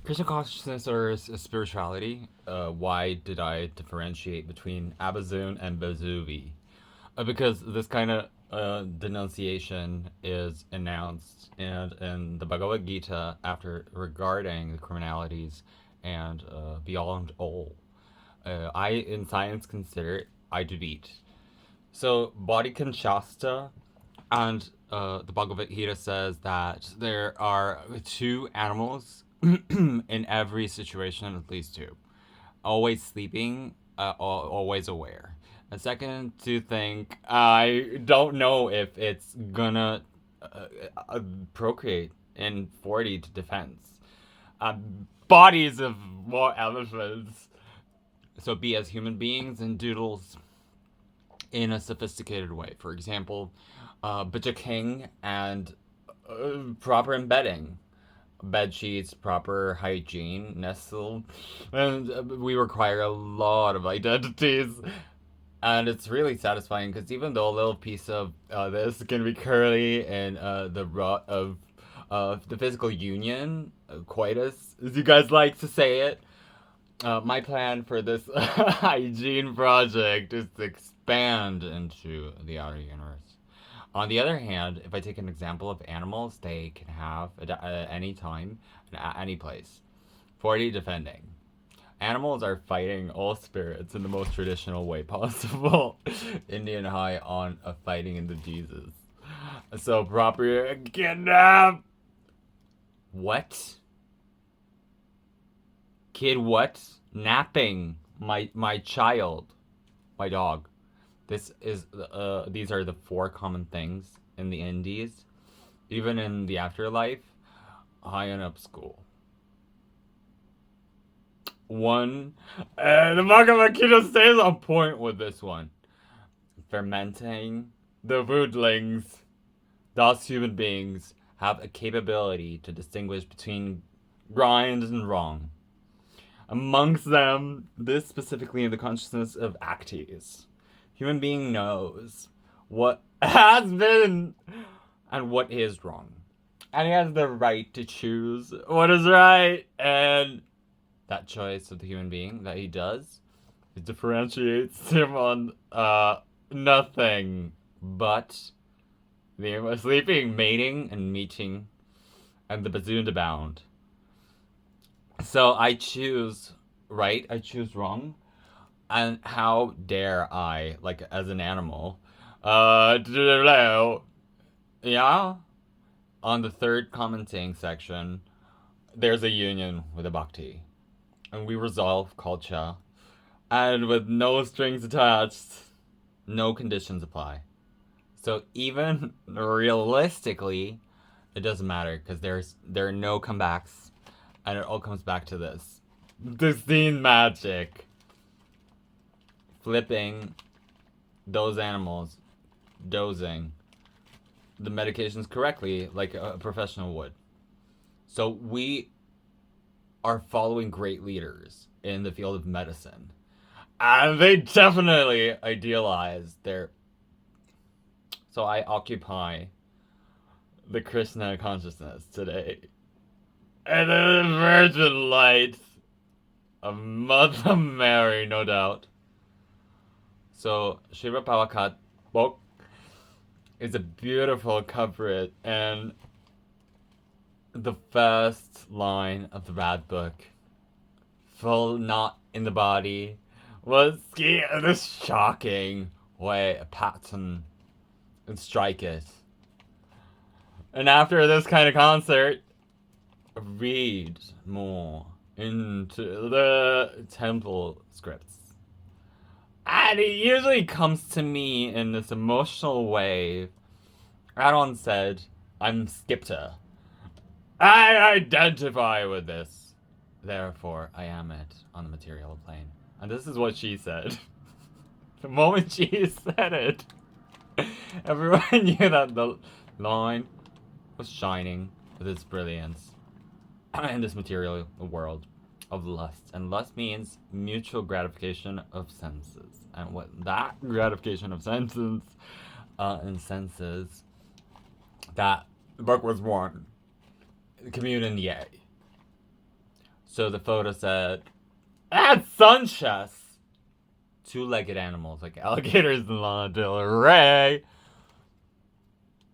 Krishna consciousness or spirituality. Why did I differentiate between Abazun and Bazuvi? Because this kind of denunciation is announced in the Bhagavad Gita after regarding the criminalities and beyond all. I, in science, consider it Advait. So, Bodhikan Shasta and the Bhagavad Gita says that there are two animals in every situation, at least two. Always sleeping, always aware. And second, to think, I don't know if it's gonna procreate in 40 to defense. Uh, Bodies of more elephants. So be as human beings and doodles in a sophisticated way. For example, King and proper embedding, bed sheets, proper hygiene, nestle, and we require a lot of identities. And it's really satisfying because even though a little piece of this can be curly and the rot of the physical union, coitus, as you guys like to say it, my plan for this hygiene project is to expand into the outer universe. On the other hand, if I take an example of animals, they can have at any time and at any place. 40 defending. Animals are fighting all spirits in the most traditional way possible. Indian high on a fighting in the Jesus. So proper kidnap. What? Kid what? Napping my child. My dog. These are the four common things in the Indies. Even in the afterlife, high and up school. One, the Bhagavad Gita stays on point with this one. Fermenting the foodlings, thus human beings have a capability to distinguish between right and wrong. Amongst them, this specifically in the consciousness of Actes. Human being knows what has been and what is wrong. And he has the right to choose what is right. And that choice of the human being that he does, it differentiates him on nothing but the sleeping, mating, and meeting, and the bazoon to bound. So I choose right, I choose wrong, and how dare I, like as an animal, yeah. On the third commenting section, there's a union with a bhakti, and we resolve culture, and with no strings attached, no conditions apply. So even realistically, it doesn't matter because there are no comebacks, and it all comes back to this scene magic, flipping those animals, dosing the medications correctly like a professional would. So we are following great leaders in the field of medicine, and they definitely idealize their. So I occupy the Krishna consciousness today. And the virgin light of Mother Mary, no doubt. So Shiva Pawakat book is a beautiful couplet, and the first line of the Rad book, full not in the body, was this shocking way a pattern and strike it. And after this kind of concert, read more into the temple scripts. And it usually comes to me in this emotional way. Radon said, I'm Skipta. I identify with this. Therefore, I am it on the material plane. And this is what she said. The moment she said it, everyone knew that the line was shining with its brilliance in this material world of lust. And lust means mutual gratification of senses. And what that gratification of senses and senses, that the book was born. Commune and yay. So the photo said, "Add sun chess." Two-legged animals like alligators in Lana Del Rey.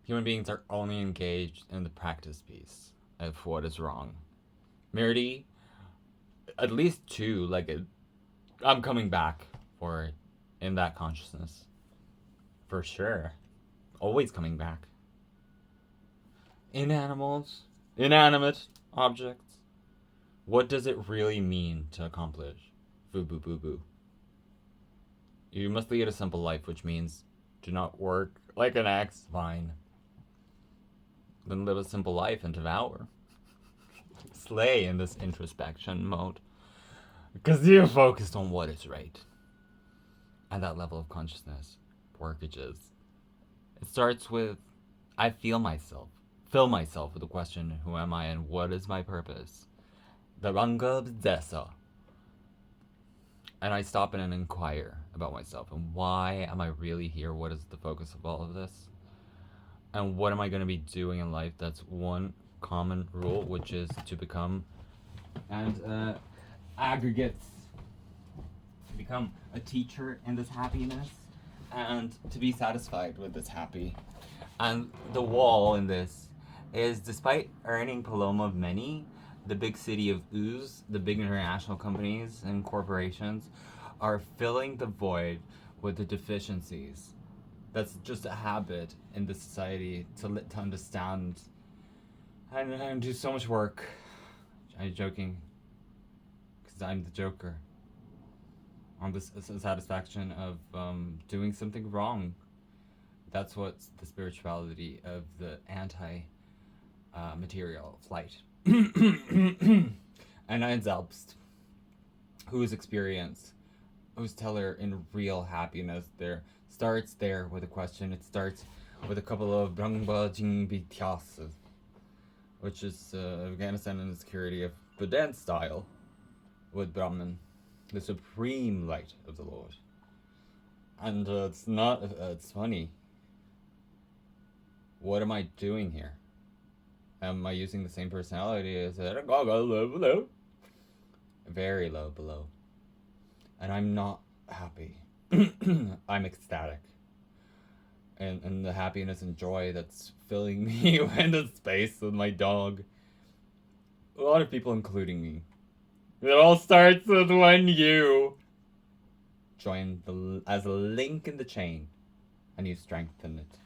Human beings are only engaged in the practice piece of what is wrong. Merity, at least two-legged. I'm coming back for it in that consciousness. For sure. Always coming back. In animals, inanimate objects. What does it really mean to accomplish? Boo boo boo. You must lead a simple life, which means do not work like an axe. Fine. Then live a simple life and devour. Slay in this introspection mode. Because you're focused on what is right. At that level of consciousness, workages. It starts with I feel myself. Fill myself with the question, who am I and what is my purpose? The Ranga Desa. And I stop in and inquire about myself and why am I really here? What is the focus of all of this? And what am I going to be doing in life? That's one common rule, which is to become and aggregates. To become a teacher in this happiness and to be satisfied with this happy. And the wall in this is, despite earning Paloma many, the big city of Uz, the big international companies and corporations, are filling the void with the deficiencies. That's just a habit in the society to understand and do so much work. I'm joking, because I'm the Joker. On the satisfaction of doing something wrong. That's what's the spirituality of the anti-material flight. And ein Selbst, whose experience, whose teller in real happiness there, starts there with a question. It starts with a couple of Brahma Jingbityas, which is Afghanistan and the security of the dance style with Brahman, the supreme light of the Lord. And it's funny. What am I doing here? Am I using the same personality as low? Very low below. And I'm not happy. I'm ecstatic. And the happiness and joy that's filling me in the space with my dog. A lot of people, including me. It all starts with when you join as a link in the chain and you strengthen it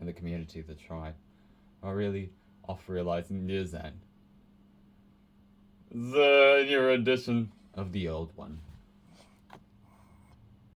in the community, the tribe, are really off realizing the Zen. The new edition of the old one.